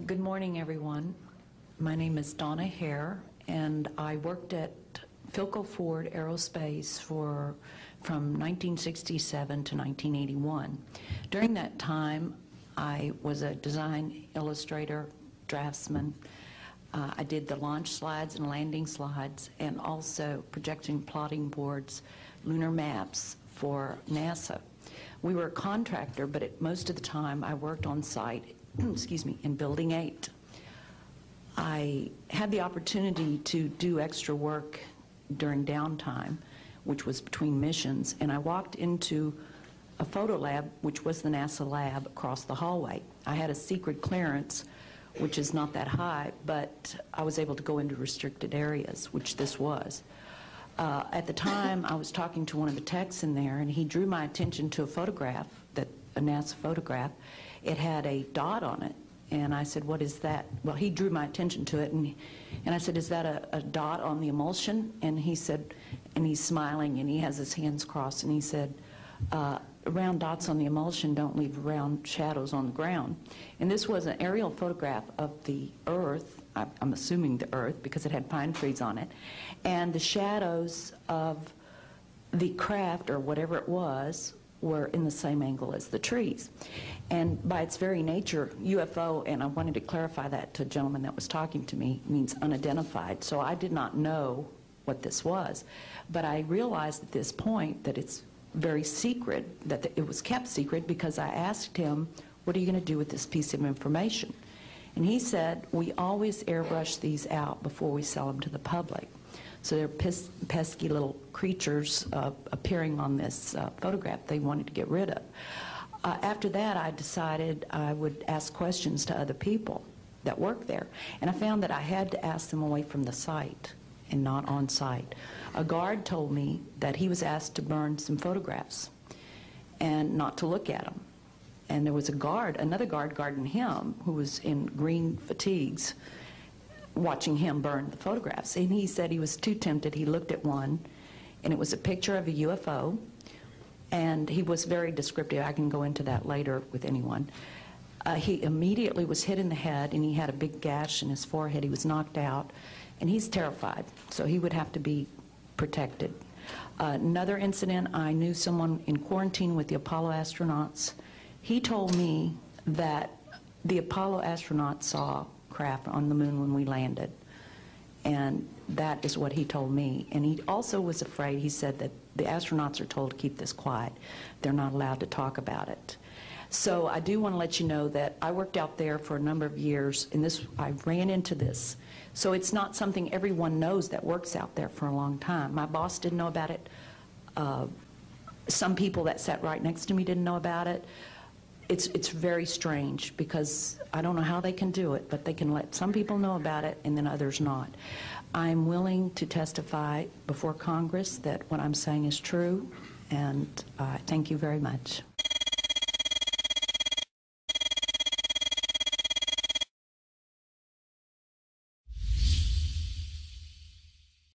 Good morning, everyone. My name is Donna Hare, and I worked at Philco Ford Aerospace from 1967 to 1981. During that time, I was a design illustrator, draftsman. I did the launch slides and landing slides, and also projection plotting boards, lunar maps for NASA. We were a contractor, but most of the time I worked on site excuse me, in Building 8. I had the opportunity to do extra work during downtime, which was between missions, and I walked into a photo lab, which was the NASA lab across the hallway. I had a secret clearance, which is not that high, but I was able to go into restricted areas, which this was. At the time, I was talking to one of the techs in there, and he drew my attention to a photograph, a NASA photograph. It had a dot on it, and I said, "What is that?" Well, he drew my attention to it, and I said, "Is that a dot on the emulsion?" And he said, and he's smiling, and he has his hands crossed, and he said, "Round dots on the emulsion don't leave round shadows on the ground." And this was an aerial photograph of the Earth, I'm assuming the Earth, because it had pine trees on it, and the shadows of the craft, or whatever it was, were in the same angle as the trees. And by its very nature, UFO, and I wanted to clarify that to a gentleman that was talking to me, means unidentified. So I did not know what this was. But I realized at this point that it's very secret, that it was kept secret, because I asked him, "What are you going to do with this piece of information?" And he said, "We always airbrush these out before we sell them to the public." So they're pesky little creatures appearing on this photograph they wanted to get rid of. After that, I decided I would ask questions to other people that work there. And I found that I had to ask them away from the site and not on site. A guard told me that he was asked to burn some photographs and not to look at them. And there was another guard guarding him, who was in green fatigues, watching him burn the photographs. And he said he was too tempted. He looked at one, and it was a picture of a UFO, and he was very descriptive. I can go into that later with anyone. He immediately was hit in the head, and he had a big gash in his forehead. He was knocked out, and he's terrified, so he would have to be protected. Another incident, I knew someone in quarantine with the Apollo astronauts. He told me that the Apollo astronauts saw craft on the moon when we landed, and that is what he told me. And he also was afraid. He said that the astronauts are told to keep this quiet. They're not allowed to talk about it. So I do want to let you know that I worked out there for a number of years, and I ran into this. So it's not something everyone knows that works out there for a long time. My boss didn't know about it. Some people that sat right next to me didn't know about it. It's very strange, because I don't know how they can do it, but they can let some people know about it and then others not. I'm willing to testify before Congress that what I'm saying is true, and thank you very much.